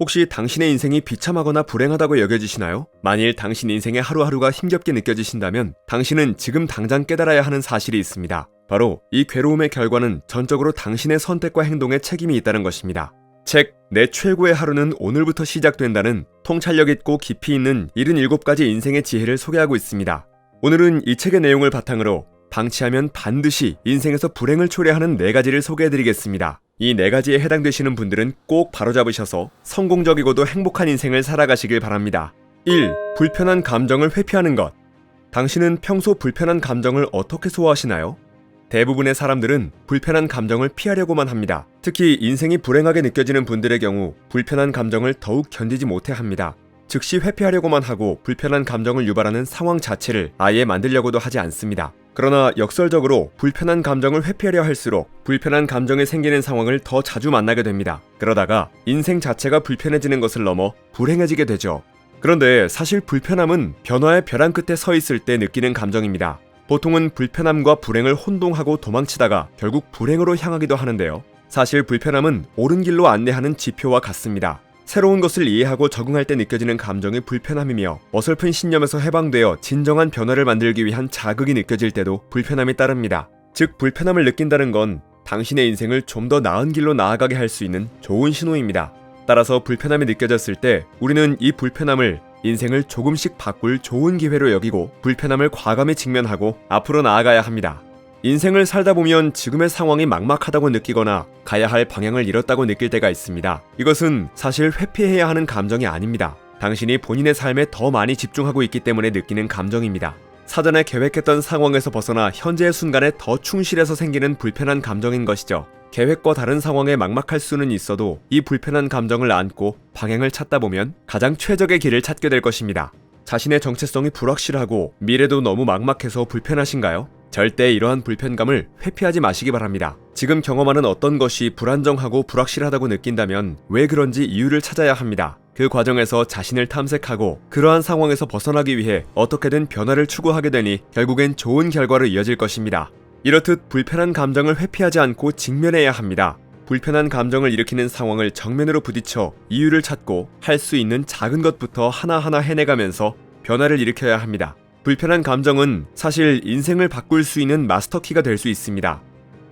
혹시 당신의 인생이 비참하거나 불행하다고 여겨지시나요? 만일 당신 인생의 하루하루가 힘겹게 느껴지신다면 당신은 지금 당장 깨달아야 하는 사실이 있습니다. 바로 이 괴로움의 결과는 전적으로 당신의 선택과 행동에 책임이 있다는 것입니다. 책 내 최고의 하루는 오늘부터 시작된다는 통찰력 있고 깊이 있는 77가지 인생의 지혜를 소개하고 있습니다. 오늘은 이 책의 내용을 바탕으로 방치하면 반드시 인생에서 불행을 초래하는 4가지를 소개해드리겠습니다. 이 4가지에 해당되시는 분들은 꼭 바로잡으셔서 성공적이고도 행복한 인생을 살아가시길 바랍니다. 1. 불편한 감정을 회피하는 것. 당신은 평소 불편한 감정을 어떻게 소화하시나요? 대부분의 사람들은 불편한 감정을 피하려고만 합니다. 특히 인생이 불행하게 느껴지는 분들의 경우 불편한 감정을 더욱 견디지 못해 합니다. 즉시 회피하려고만 하고 불편한 감정을 유발하는 상황 자체를 아예 만들려고도 하지 않습니다. 그러나 역설적으로 불편한 감정을 회피하려 할수록 불편한 감정이 생기는 상황을 더 자주 만나게 됩니다. 그러다가 인생 자체가 불편해지는 것을 넘어 불행해지게 되죠. 그런데 사실 불편함은 변화의 벼랑 끝에 서 있을 때 느끼는 감정입니다. 보통은 불편함과 불행을 혼동하고 도망치다가 결국 불행으로 향하기도 하는데요. 사실 불편함은 옳은 길로 안내하는 지표와 같습니다. 새로운 것을 이해하고 적응할 때 느껴지는 감정이 불편함이며 어설픈 신념에서 해방되어 진정한 변화를 만들기 위한 자극이 느껴질 때도 불편함이 따릅니다. 즉 불편함을 느낀다는 건 당신의 인생을 좀 더 나은 길로 나아가게 할 수 있는 좋은 신호입니다. 따라서 불편함이 느껴졌을 때 우리는 이 불편함을 인생을 조금씩 바꿀 좋은 기회로 여기고 불편함을 과감히 직면하고 앞으로 나아가야 합니다. 인생을 살다 보면 지금의 상황이 막막하다고 느끼거나 가야 할 방향을 잃었다고 느낄 때가 있습니다. 이것은 사실 회피해야 하는 감정이 아닙니다. 당신이 본인의 삶에 더 많이 집중하고 있기 때문에 느끼는 감정입니다. 사전에 계획했던 상황에서 벗어나 현재의 순간에 더 충실해서 생기는 불편한 감정인 것이죠. 계획과 다른 상황에 막막할 수는 있어도 이 불편한 감정을 안고 방향을 찾다 보면 가장 최적의 길을 찾게 될 것입니다. 자신의 정체성이 불확실하고 미래도 너무 막막해서 불편하신가요? 절대 이러한 불편감을 회피하지 마시기 바랍니다. 지금 경험하는 어떤 것이 불안정하고 불확실하다고 느낀다면 왜 그런지 이유를 찾아야 합니다. 그 과정에서 자신을 탐색하고 그러한 상황에서 벗어나기 위해 어떻게든 변화를 추구하게 되니 결국엔 좋은 결과로 이어질 것입니다. 이렇듯 불편한 감정을 회피하지 않고 직면해야 합니다. 불편한 감정을 일으키는 상황을 정면으로 부딪혀 이유를 찾고 할 수 있는 작은 것부터 하나하나 해내가면서 변화를 일으켜야 합니다. 불편한 감정은 사실 인생을 바꿀 수 있는 마스터키가 될 수 있습니다.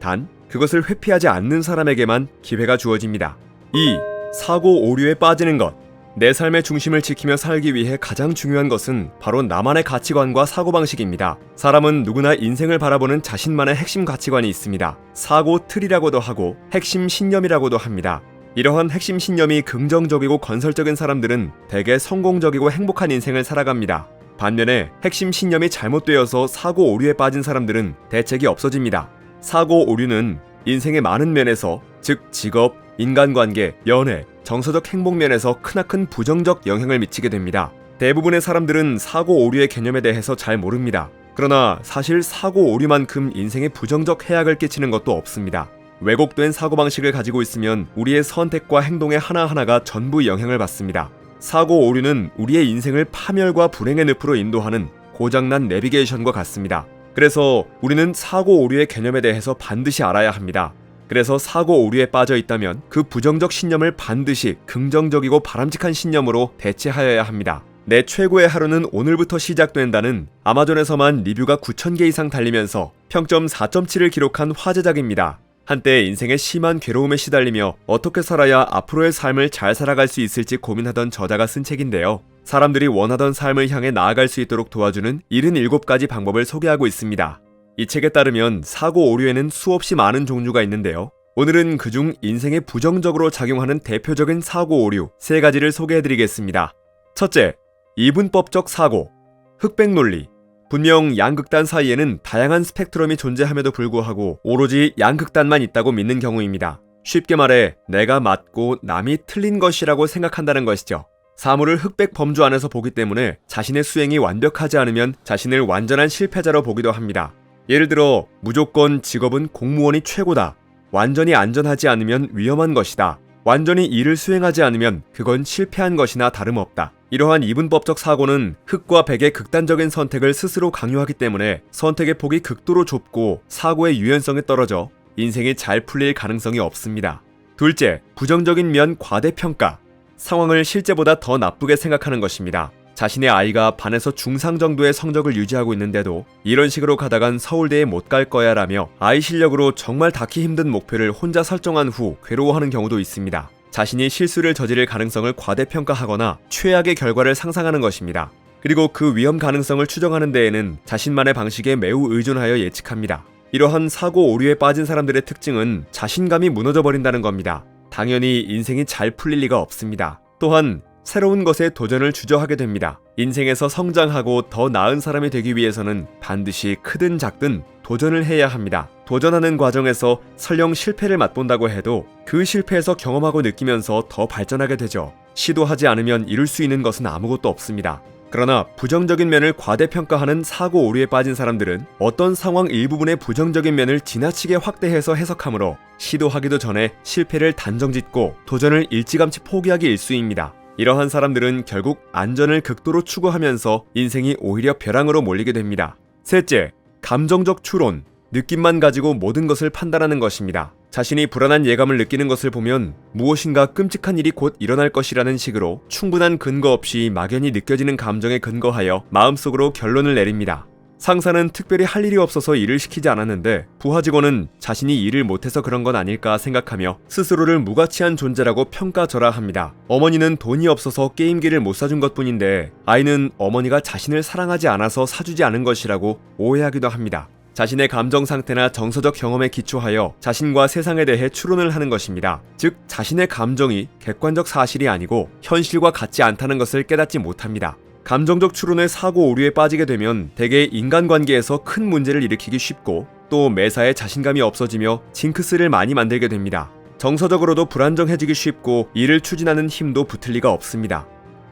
단, 그것을 회피하지 않는 사람에게만 기회가 주어집니다. 2. 사고 오류에 빠지는 것. 내 삶의 중심을 지키며 살기 위해 가장 중요한 것은 바로 나만의 가치관과 사고방식입니다. 사람은 누구나 인생을 바라보는 자신만의 핵심 가치관이 있습니다. 사고 틀이라고도 하고 핵심 신념이라고도 합니다. 이러한 핵심 신념이 긍정적이고 건설적인 사람들은 대개 성공적이고 행복한 인생을 살아갑니다. 반면에 핵심 신념이 잘못되어서 사고 오류에 빠진 사람들은 대책이 없어집니다. 사고 오류는 인생의 많은 면에서, 즉 직업, 인간관계, 연애, 정서적 행복 면에서 크나큰 부정적 영향을 미치게 됩니다. 대부분의 사람들은 사고 오류의 개념에 대해서 잘 모릅니다. 그러나 사실 사고 오류만큼 인생에 부정적 해악을 끼치는 것도 없습니다. 왜곡된 사고방식을 가지고 있으면 우리의 선택과 행동의 하나하나가 전부 영향을 받습니다. 사고 오류는 우리의 인생을 파멸과 불행의 늪으로 인도하는 고장난 내비게이션과 같습니다. 그래서 우리는 사고 오류의 개념에 대해서 반드시 알아야 합니다. 그래서 사고 오류에 빠져 있다면 그 부정적 신념을 반드시 긍정적이고 바람직한 신념으로 대체하여야 합니다. 내 최고의 하루는 오늘부터 시작된다는 아마존에서만 리뷰가 9,000개 이상 달리면서 평점 4.7을 기록한 화제작입니다. 한때 인생의 심한 괴로움에 시달리며 어떻게 살아야 앞으로의 삶을 잘 살아갈 수 있을지 고민하던 저자가 쓴 책인데요. 사람들이 원하던 삶을 향해 나아갈 수 있도록 도와주는 77가지 방법을 소개하고 있습니다. 이 책에 따르면 사고 오류에는 수없이 많은 종류가 있는데요. 오늘은 그중 인생에 부정적으로 작용하는 대표적인 사고 오류 3가지를 소개해드리겠습니다. 첫째, 이분법적 사고. 흑백 논리. 분명 양극단 사이에는 다양한 스펙트럼이 존재함에도 불구하고 오로지 양극단만 있다고 믿는 경우입니다. 쉽게 말해 내가 맞고 남이 틀린 것이라고 생각한다는 것이죠. 사물을 흑백 범주 안에서 보기 때문에 자신의 수행이 완벽하지 않으면 자신을 완전한 실패자로 보기도 합니다. 예를 들어 무조건 직업은 공무원이 최고다. 완전히 안전하지 않으면 위험한 것이다. 완전히 일을 수행하지 않으면 그건 실패한 것이나 다름없다. 이러한 이분법적 사고는 흑과 백의 극단적인 선택을 스스로 강요하기 때문에 선택의 폭이 극도로 좁고 사고의 유연성이 떨어져 인생이 잘 풀릴 가능성이 없습니다. 둘째, 부정적인 면 과대평가. 상황을 실제보다 더 나쁘게 생각하는 것입니다. 자신의 아이가 반에서 중상 정도의 성적을 유지하고 있는데도 이런 식으로 가다간 서울대에 못 갈 거야 라며 아이 실력으로 정말 닿기 힘든 목표를 혼자 설정한 후 괴로워하는 경우도 있습니다. 자신이 실수를 저지를 가능성을 과대평가하거나 최악의 결과를 상상하는 것입니다. 그리고 그 위험 가능성을 추정하는 데에는 자신만의 방식에 매우 의존하여 예측합니다. 이러한 사고 오류에 빠진 사람들의 특징은 자신감이 무너져 버린다는 겁니다. 당연히 인생이 잘 풀릴 리가 없습니다. 또한 새로운 것에 도전을 주저하게 됩니다. 인생에서 성장하고 더 나은 사람이 되기 위해서는 반드시 크든 작든 도전을 해야 합니다. 도전하는 과정에서 설령 실패를 맛본다고 해도 그 실패에서 경험하고 느끼면서 더 발전하게 되죠. 시도하지 않으면 이룰 수 있는 것은 아무것도 없습니다. 그러나 부정적인 면을 과대평가하는 사고 오류에 빠진 사람들은 어떤 상황 일부분의 부정적인 면을 지나치게 확대해서 해석하므로 시도하기도 전에 실패를 단정짓고 도전을 일찌감치 포기하기 일쑤입니다. 이러한 사람들은 결국 안전을 극도로 추구하면서 인생이 오히려 벼랑으로 몰리게 됩니다. 셋째, 감정적 추론. 느낌만 가지고 모든 것을 판단하는 것입니다. 자신이 불안한 예감을 느끼는 것을 보면 무엇인가 끔찍한 일이 곧 일어날 것이라는 식으로 충분한 근거 없이 막연히 느껴지는 감정에 근거하여 마음속으로 결론을 내립니다. 상사는 특별히 할 일이 없어서 일을 시키지 않았는데 부하 직원은 자신이 일을 못해서 그런 건 아닐까 생각하며 스스로를 무가치한 존재라고 평가절하합니다. 어머니는 돈이 없어서 게임기를 못 사준 것뿐인데 아이는 어머니가 자신을 사랑하지 않아서 사주지 않은 것이라고 오해하기도 합니다. 자신의 감정 상태나 정서적 경험에 기초하여 자신과 세상에 대해 추론을 하는 것입니다. 즉, 자신의 감정이 객관적 사실이 아니고 현실과 같지 않다는 것을 깨닫지 못합니다. 감정적 추론의 사고 오류에 빠지게 되면 대개 인간관계에서 큰 문제를 일으키기 쉽고 또 매사에 자신감이 없어지며 징크스를 많이 만들게 됩니다. 정서적으로도 불안정해지기 쉽고 일을 추진하는 힘도 붙을 리가 없습니다.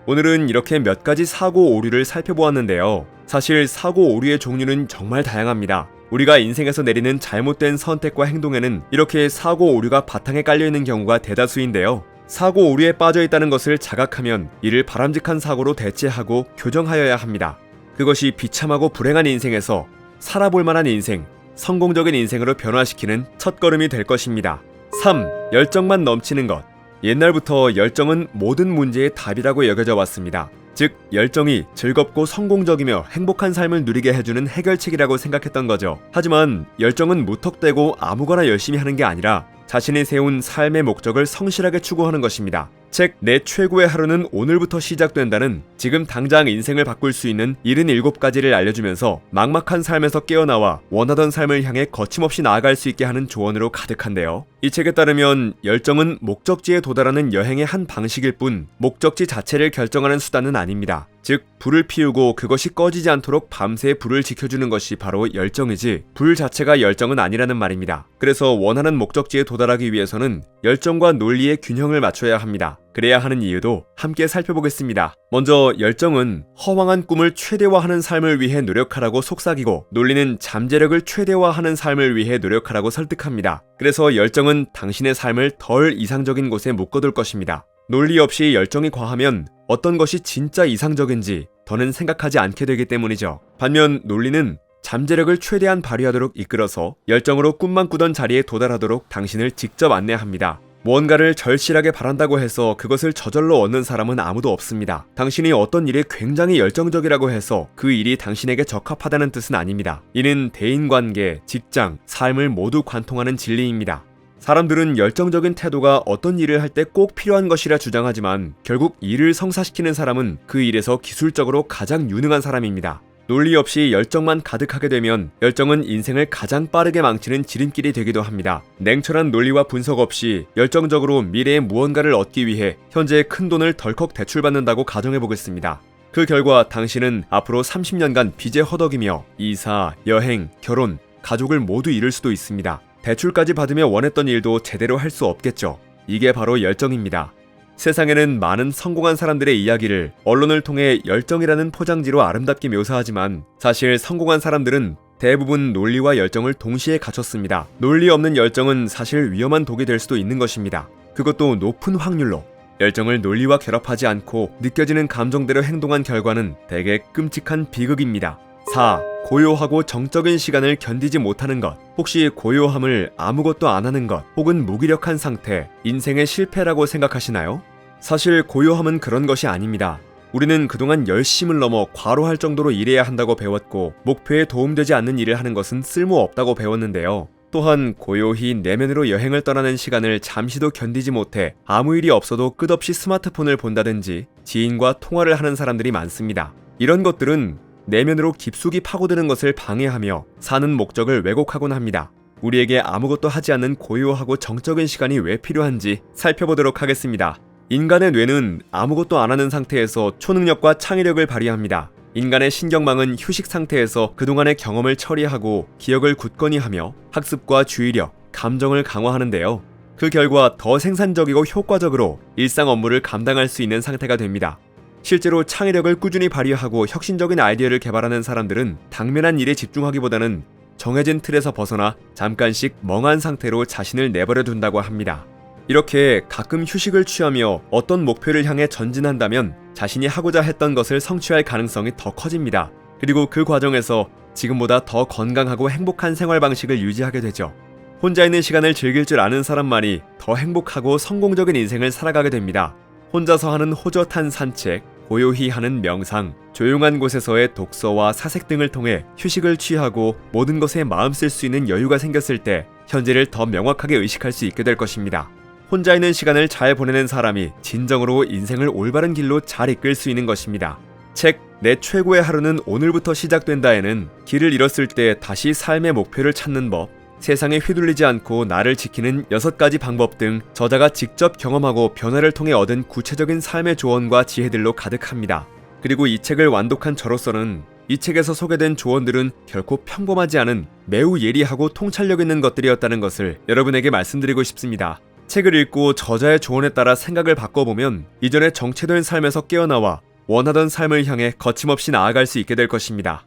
오늘은 이렇게 몇 가지 사고 오류를 살펴보았는데요. 사실 사고 오류의 종류는 정말 다양합니다. 우리가 인생에서 내리는 잘못된 선택과 행동에는 이렇게 사고 오류가 바탕에 깔려있는 경우가 대다수인데요. 사고 오류에 빠져있다는 것을 자각하면 이를 바람직한 사고로 대체하고 교정하여야 합니다. 그것이 비참하고 불행한 인생에서 살아볼 만한 인생, 성공적인 인생으로 변화시키는 첫걸음이 될 것입니다. 3. 열정만 넘치는 것. 옛날부터 열정은 모든 문제의 답이라고 여겨져 왔습니다. 즉, 열정이 즐겁고 성공적이며 행복한 삶을 누리게 해주는 해결책이라고 생각했던 거죠. 하지만 열정은 무턱대고 아무거나 열심히 하는 게 아니라 자신이 세운 삶의 목적을 성실하게 추구하는 것입니다. 책 내 최고의 하루는 오늘부터 시작된다는 지금 당장 인생을 바꿀 수 있는 77가지를 알려주면서 막막한 삶에서 깨어나와 원하던 삶을 향해 거침없이 나아갈 수 있게 하는 조언으로 가득한데요. 이 책에 따르면 열정은 목적지에 도달하는 여행의 한 방식일 뿐 목적지 자체를 결정하는 수단은 아닙니다. 즉, 불을 피우고 그것이 꺼지지 않도록 밤새 불을 지켜주는 것이 바로 열정이지 불 자체가 열정은 아니라는 말입니다. 그래서 원하는 목적지에 도달하기 위해서는 열정과 논리의 균형을 맞춰야 합니다. 그래야 하는 이유도 함께 살펴보겠습니다. 먼저 열정은 허망한 꿈을 최대화하는 삶을 위해 노력하라고 속삭이고 논리는 잠재력을 최대화하는 삶을 위해 노력하라고 설득합니다. 그래서 열정은 당신의 삶을 덜 이상적인 곳에 묶어둘 것입니다. 논리 없이 열정이 과하면 어떤 것이 진짜 이상적인지 더는 생각하지 않게 되기 때문이죠. 반면 논리는 잠재력을 최대한 발휘하도록 이끌어서 열정으로 꿈만 꾸던 자리에 도달하도록 당신을 직접 안내합니다. 무언가를 절실하게 바란다고 해서 그것을 저절로 얻는 사람은 아무도 없습니다. 당신이 어떤 일에 굉장히 열정적이라고 해서 그 일이 당신에게 적합하다는 뜻은 아닙니다. 이는 대인관계, 직장, 삶을 모두 관통하는 진리입니다. 사람들은 열정적인 태도가 어떤 일을 할 때 꼭 필요한 것이라 주장하지만 결국 일을 성사시키는 사람은 그 일에서 기술적으로 가장 유능한 사람입니다. 논리 없이 열정만 가득하게 되면 열정은 인생을 가장 빠르게 망치는 지름길이 되기도 합니다. 냉철한 논리와 분석 없이 열정적으로 미래의 무언가를 얻기 위해 현재 큰 돈을 덜컥 대출받는다고 가정해보겠습니다. 그 결과 당신은 앞으로 30년간 빚에 허덕이며 이사, 여행, 결혼, 가족을 모두 잃을 수도 있습니다. 대출까지 받으며 원했던 일도 제대로 할 수 없겠죠. 이게 바로 열정입니다. 세상에는 많은 성공한 사람들의 이야기를 언론을 통해 열정이라는 포장지로 아름답게 묘사하지만 사실 성공한 사람들은 대부분 논리와 열정을 동시에 갖췄습니다. 논리 없는 열정은 사실 위험한 독이 될 수도 있는 것입니다. 그것도 높은 확률로. 열정을 논리와 결합하지 않고 느껴지는 감정대로 행동한 결과는 대개 끔찍한 비극입니다. 4. 고요하고 정적인 시간을 견디지 못하는 것. 혹시 고요함을 아무것도 안 하는 것 혹은 무기력한 상태, 인생의 실패라고 생각하시나요? 사실 고요함은 그런 것이 아닙니다. 우리는 그동안 열심을 넘어 과로할 정도로 일해야 한다고 배웠고 목표에 도움되지 않는 일을 하는 것은 쓸모없다고 배웠는데요. 또한 고요히 내면으로 여행을 떠나는 시간을 잠시도 견디지 못해 아무 일이 없어도 끝없이 스마트폰을 본다든지 지인과 통화를 하는 사람들이 많습니다. 이런 것들은 내면으로 깊숙이 파고드는 것을 방해하며 사는 목적을 왜곡하곤 합니다. 우리에게 아무것도 하지 않는 고요하고 정적인 시간이 왜 필요한지 살펴보도록 하겠습니다. 인간의 뇌는 아무것도 안 하는 상태에서 초능력과 창의력을 발휘합니다. 인간의 신경망은 휴식 상태에서 그동안의 경험을 처리하고 기억을 굳건히 하며 학습과 주의력, 감정을 강화하는데요. 그 결과 더 생산적이고 효과적으로 일상 업무를 감당할 수 있는 상태가 됩니다. 실제로 창의력을 꾸준히 발휘하고 혁신적인 아이디어를 개발하는 사람들은 당면한 일에 집중하기보다는 정해진 틀에서 벗어나 잠깐씩 멍한 상태로 자신을 내버려 둔다고 합니다. 이렇게 가끔 휴식을 취하며 어떤 목표를 향해 전진한다면 자신이 하고자 했던 것을 성취할 가능성이 더 커집니다. 그리고 그 과정에서 지금보다 더 건강하고 행복한 생활 방식을 유지하게 되죠. 혼자 있는 시간을 즐길 줄 아는 사람만이 더 행복하고 성공적인 인생을 살아가게 됩니다. 혼자서 하는 호젓한 산책, 고요히 하는 명상, 조용한 곳에서의 독서와 사색 등을 통해 휴식을 취하고 모든 것에 마음 쓸 수 있는 여유가 생겼을 때 현재를 더 명확하게 의식할 수 있게 될 것입니다. 혼자 있는 시간을 잘 보내는 사람이 진정으로 인생을 올바른 길로 잘 이끌 수 있는 것입니다. 책 내 최고의 하루는 오늘부터 시작된다에는 길을 잃었을 때 다시 삶의 목표를 찾는 법, 세상에 휘둘리지 않고 나를 지키는 6가지 방법 등 저자가 직접 경험하고 변화를 통해 얻은 구체적인 삶의 조언과 지혜들로 가득합니다. 그리고 이 책을 완독한 저로서는 이 책에서 소개된 조언들은 결코 평범하지 않은 매우 예리하고 통찰력 있는 것들이었다는 것을 여러분에게 말씀드리고 싶습니다. 책을 읽고 저자의 조언에 따라 생각을 바꿔보면 이전에 정체된 삶에서 깨어나와 원하던 삶을 향해 거침없이 나아갈 수 있게 될 것입니다.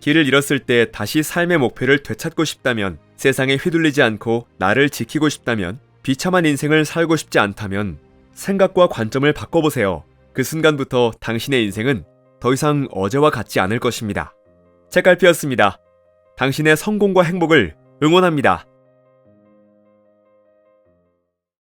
길을 잃었을 때 다시 삶의 목표를 되찾고 싶다면, 세상에 휘둘리지 않고 나를 지키고 싶다면, 비참한 인생을 살고 싶지 않다면 생각과 관점을 바꿔보세요. 그 순간부터 당신의 인생은 더 이상 어제와 같지 않을 것입니다. 책갈피였습니다. 당신의 성공과 행복을 응원합니다.